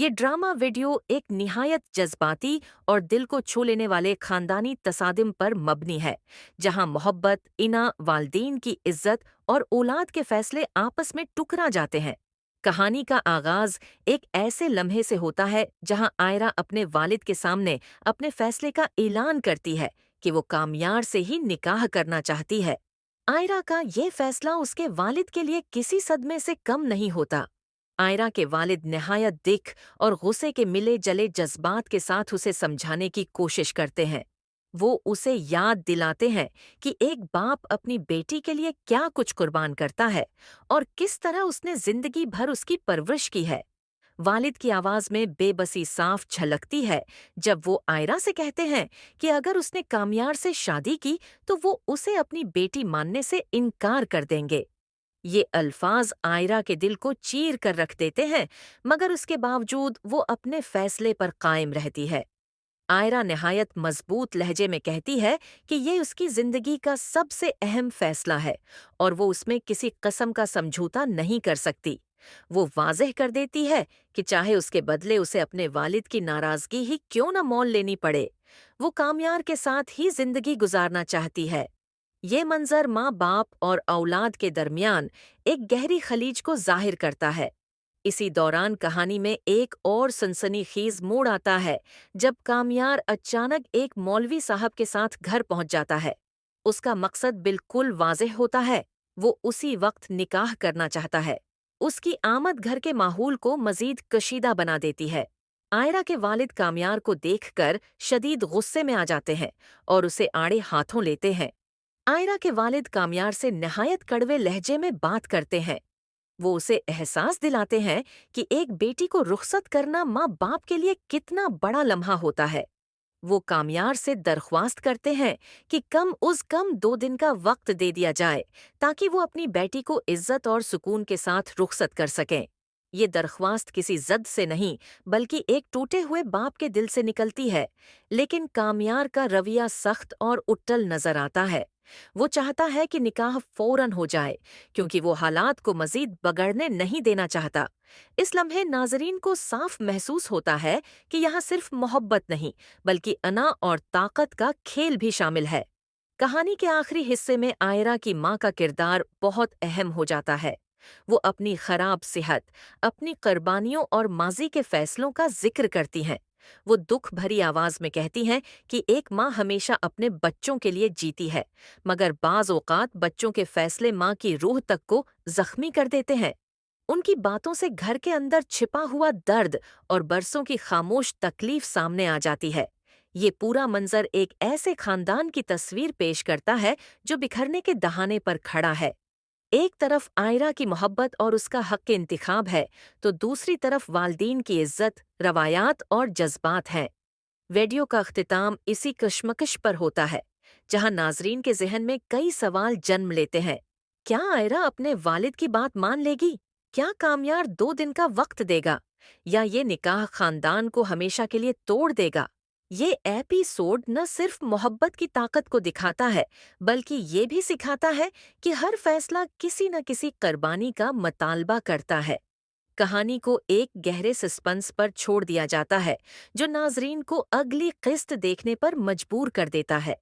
یہ drama video ایک نہایت جذباتی اور دل کو چھو لینے والے خاندانی تصادم پر مبنی ہے، جہاں محبت، والدین کی عزت اور اولاد کے فیصلے آپس میں ٹکرا جاتے ہیں۔ کہانی کا آغاز ایک ایسے لمحے سے ہوتا ہے جہاں آئرہ اپنے والد کے سامنے اپنے فیصلے کا اعلان کرتی ہے کہ وہ کامیار سے ہی نکاح کرنا چاہتی ہے۔ آئرہ کا یہ فیصلہ اس کے والد کے لیے کسی صدمے سے کم نہیں ہوتا۔ آئرہ کے والد نہایت دکھ اور غصے کے ملے جلے جذبات کے ساتھ اسے سمجھانے کی کوشش کرتے ہیں۔ وہ اسے یاد دلاتے ہیں کہ ایک باپ اپنی بیٹی کے لیے کیا کچھ قربان کرتا ہے اور کس طرح اس نے زندگی بھر اس کی پرورش کی ہے۔ والد کی آواز میں بے بسی صاف جھلکتی ہے جب وہ آئرہ سے کہتے ہیں کہ اگر اس نے کامیار سے شادی کی تو وہ اسے اپنی بیٹی ماننے سے انکار کر دیں گے۔ یہ الفاظ آئرہ کے دل کو چیر کر رکھ دیتے ہیں، مگر اس کے باوجود وہ اپنے فیصلے پر قائم رہتی ہے۔ آئرہ نہایت مضبوط لہجے میں کہتی ہے کہ یہ اس کی زندگی کا سب سے اہم فیصلہ ہے اور وہ اس میں کسی قسم کا سمجھوتا نہیں کر سکتی۔ وہ واضح کر دیتی ہے کہ چاہے اس کے بدلے اسے اپنے والد کی ناراضگی ہی کیوں نہ مول لینی پڑے، وہ کامیار کے ساتھ ہی زندگی گزارنا چاہتی ہے۔ یہ منظر ماں باپ اور اولاد کے درمیان ایک گہری خلیج کو ظاہر کرتا ہے۔ اسی دوران کہانی میں ایک اور سنسنی خیز موڑ آتا ہے جب کامیار اچانک ایک مولوی صاحب کے ساتھ گھر پہنچ جاتا ہے۔ اس کا مقصد بالکل واضح ہوتا ہے، وہ اسی وقت نکاح کرنا چاہتا ہے۔ اس کی آمد گھر کے ماحول کو مزید کشیدہ بنا دیتی ہے۔ آئرہ کے والد کامیار کو دیکھ کر شدید غصے میں آ جاتے ہیں اور اسے آڑے ہاتھوں لیتے ہیں۔ آئرہ کے والد کامیار سے نہایت کڑوے لہجے میں بات کرتے ہیں۔ وہ اسے احساس دلاتے ہیں کہ ایک بیٹی کو رخصت کرنا ماں باپ کے لیے کتنا بڑا لمحہ ہوتا ہے۔ وہ کامیار سے درخواست کرتے ہیں کہ کم از کم 2 دن کا وقت دے دیا جائے تاکہ وہ اپنی بیٹی کو عزت اور سکون کے ساتھ رخصت کر سکیں۔ یہ درخواست کسی ضد سے نہیں بلکہ ایک ٹوٹے ہوئے باپ کے دل سے نکلتی ہے، لیکن کامیار کا رویہ سخت اور اٹل نظر آتا ہے۔ وہ چاہتا ہے کہ نکاح فوراً ہو جائے کیونکہ وہ حالات کو مزید بگڑنے نہیں دینا چاہتا۔ اس لمحے ناظرین کو صاف محسوس ہوتا ہے کہ یہاں صرف محبت نہیں بلکہ انا اور طاقت کا کھیل بھی شامل ہے۔ کہانی کے آخری حصے میں آئرہ کی ماں کا کردار بہت اہم ہو جاتا ہے۔ وہ اپنی خراب صحت، اپنی قربانیوں اور ماضی کے فیصلوں کا ذکر کرتی ہیں۔ وہ دکھ بھری آواز میں کہتی ہیں کہ ایک ماں ہمیشہ اپنے بچوں کے لیے جیتی ہے، مگر بعض اوقات بچوں کے فیصلے ماں کی روح تک کو زخمی کر دیتے ہیں۔ ان کی باتوں سے گھر کے اندر چھپا ہوا درد اور برسوں کی خاموش تکلیف سامنے آ جاتی ہے۔ یہ پورا منظر ایک ایسے خاندان کی تصویر پیش کرتا ہے جو بکھرنے کے دہانے پر کھڑا ہے۔ ایک طرف آئرہ کی محبت اور اس کا حق انتخاب ہے تو دوسری طرف والدین کی عزت، روایات اور جذبات ہیں۔ ویڈیو کا اختتام اسی کشمکش پر ہوتا ہے، جہاں ناظرین کے ذہن میں کئی سوال جنم لیتے ہیں۔ کیا آئرہ اپنے والد کی بات مان لے گی؟ کیا کامیار 2 دن کا وقت دے گا؟ یا یہ نکاح خاندان کو ہمیشہ کے لیے توڑ دے گا؟ یہ ایپیسوڈ نہ صرف محبت کی طاقت کو دکھاتا ہے بلکہ یہ بھی سکھاتا ہے کہ ہر فیصلہ کسی نہ کسی قربانی کا مطالبہ کرتا ہے۔ کہانی کو ایک گہرے سسپنس پر چھوڑ دیا جاتا ہے جو ناظرین کو اگلی قسط دیکھنے پر مجبور کر دیتا ہے۔